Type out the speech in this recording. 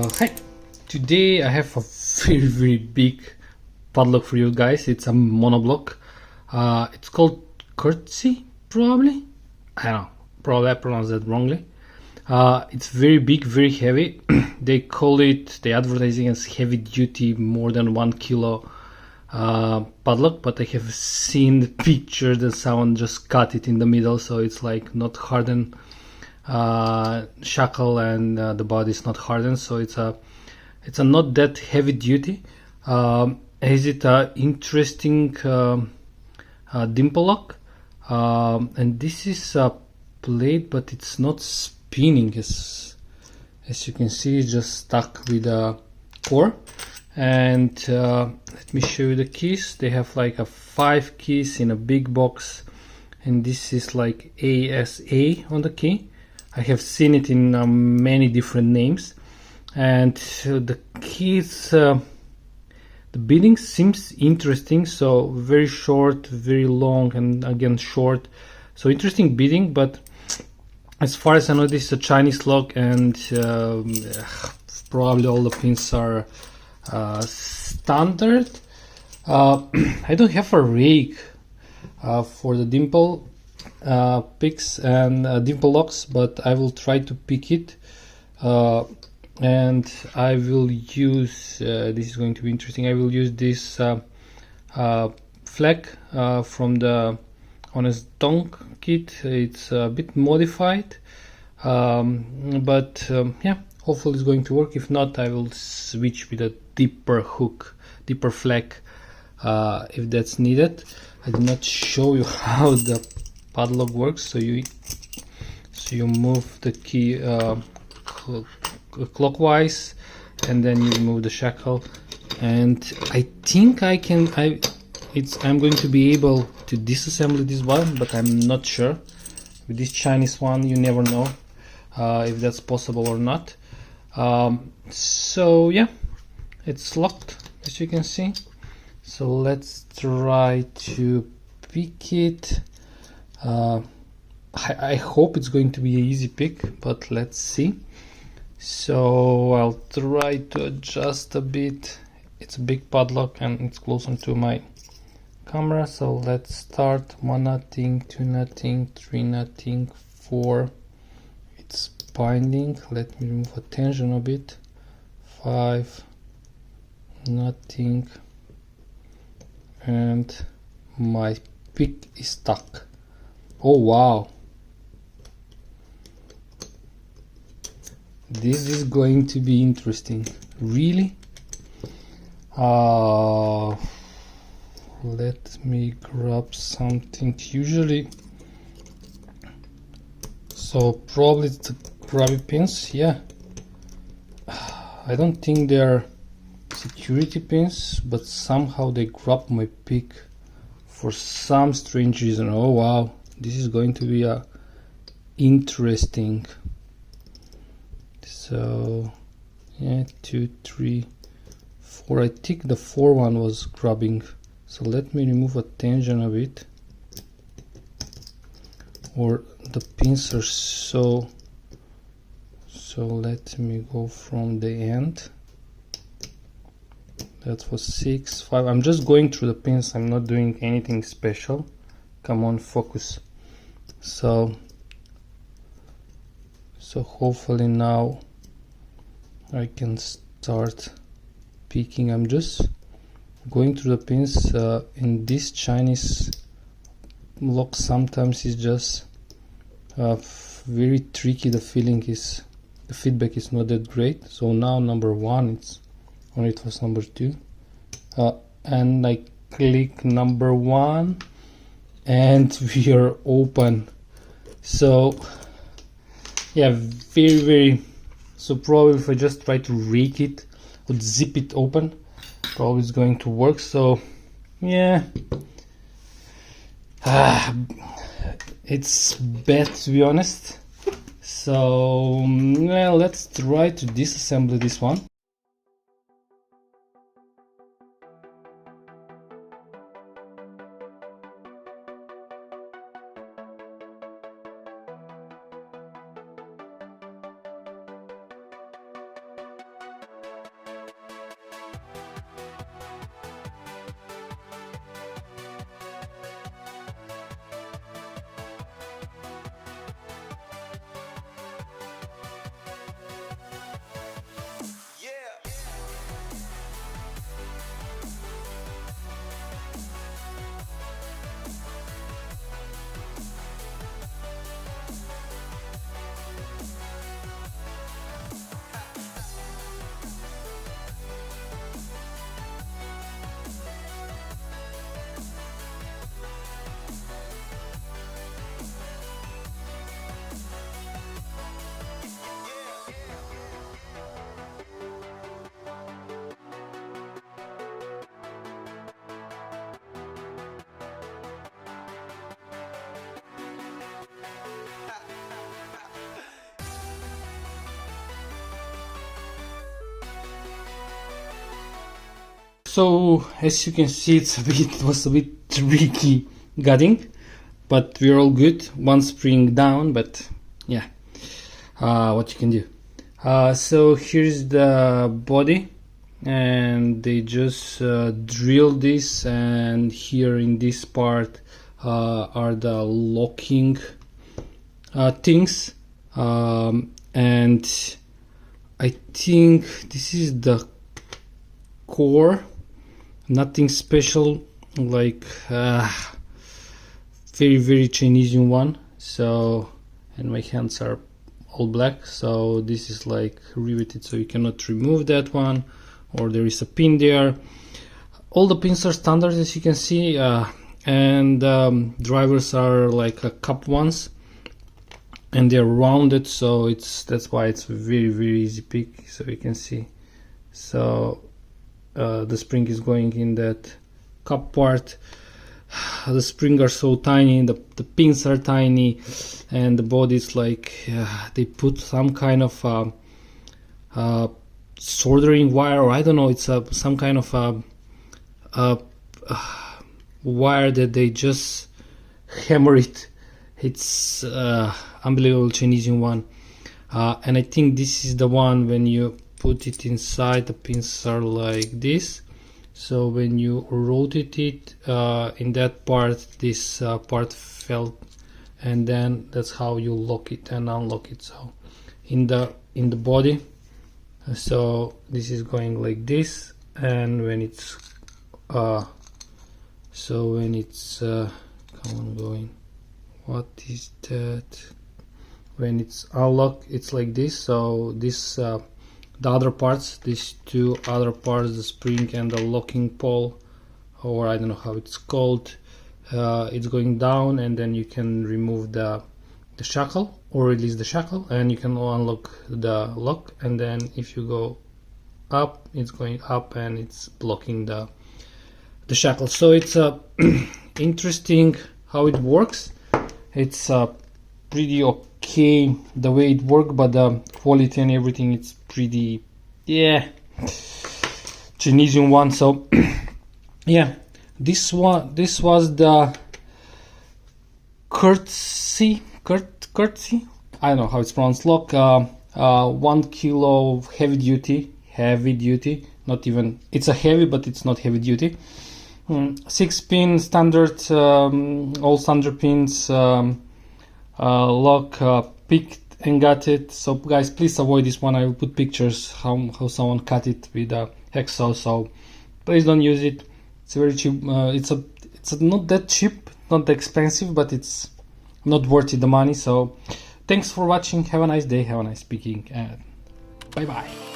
Hi, today I have a very big padlock for you guys. It's a monoblock. It's called KURTZY, probably. I don't know, probably I pronounced that wrongly. It's very big, very heavy. They call it, they advertising as heavy duty, more than 1 kilo padlock, but I have seen the picture that someone just cut it in the middle, so it's like not hardened shackle, and the body is not hardened, so it's a not that heavy duty. Is it a interesting dimple lock, and this is a plate, but it's not spinning, as you can see. It's just stuck with a core. And let me show you the keys. They have like a 5 keys in a big box, and this is like ASA on the key. I have seen it in many different names, and the keys, the beading seems interesting. So very short, very long, and again short. So interesting beading, but as far as I know, this is a Chinese lock, and probably all the pins are standard. I don't have a rake for the dimple picks and dimple locks, but I will try to pick it, and I will use this is going to be interesting. I will use this flag from the Honest Donk kit. It's a bit modified, but yeah, hopefully it's going to work. If not, I will switch with a deeper hook, deeper flag, if that's needed. I did not show you how the padlock works. So you move the key clockwise, and then you remove the shackle, and I think I'm going to be able to disassemble this one, but I'm not sure. With this Chinese one, you never know if that's possible or not. So yeah, it's locked, as you can see. So let's try to pick it. I hope it's going to be an easy pick, but let's see. So I'll try to adjust a bit. It's a big padlock and it's closer to my camera. So let's start. 1 nothing, 2 nothing, 3 nothing, 4. It's binding. Let me remove the tension a bit. 5 nothing, and my pick is stuck. Oh wow, this is going to be interesting, really. Let me grab something. Usually, so probably it's the grabby pins. Yeah, I don't think they're security pins, but somehow they grab my pick for some strange reason. Oh wow, this is going to be interesting. So yeah, 2, 3, 4. I think the 4 one was grabbing. So let me remove a tension a bit, or the pins are so let me go from the end. That was 6, 5. I'm just going through the pins. I'm not doing anything special. Come on, focus. So hopefully now I can start picking. I'm just going through the pins. In this Chinese lock, sometimes it's just very tricky. The feedback is not that great. So now number 1, it was number 2, and I click number 1, and we are open. So yeah, very. So probably if I just try to rake it or zip it open, probably it's going to work. So yeah, it's bad, to be honest. So well, let's try to disassemble this one. So as you can see, it was a bit tricky gutting, but we're all good. One spring down, but yeah, what you can do. So here's the body, and they just drill this, and here in this part are the locking things, and I think this is the core, nothing special, like very Chinesian one. So, and my hands are all black, so this is like riveted, so you cannot remove that one, or there is a pin there. All the pins are standard, as you can see, and drivers are like a cup ones, and they're rounded, so that's why it's very easy pick. So you can see, so the spring is going in that cup part. The springs are so tiny, the pins are tiny, and the body is like they put some kind of soldering wire, or I don't know, it's some kind of wire that they just hammer it. It's unbelievable Chinesian one, and I think this is the one. When you put it inside, the pins are like this, so when you rotate it in that part, this part fell, and then that's how you lock it and unlock it. So in the body, so this is going like this, and when it's so when it's come on, going, what is that, when it's unlocked, it's like this. So this the other parts, these two other parts, the spring and the locking pole, or I don't know how it's called, it's going down, and then you can remove the shackle or release the shackle, and you can unlock the lock, and then if you go up, it's going up and it's blocking the shackle. So it's interesting how it works. It's pretty okay the way it works, but the quality and everything, it's pretty, yeah, Chinesian one. So yeah, this was the KURTZY, I don't know how it's pronounced, lock, 1 kilo heavy duty, not even, it's a heavy, but it's not heavy duty. 6 pin standard, all standard pins, lock, picked and gutted. So guys, please avoid this one. I will put pictures how someone cut it with a hacksaw, so please don't use it. It's very cheap. It's not that cheap, not that expensive, but it's not worth it the money. So thanks for watching. Have a nice day, have a nice picking, and bye bye.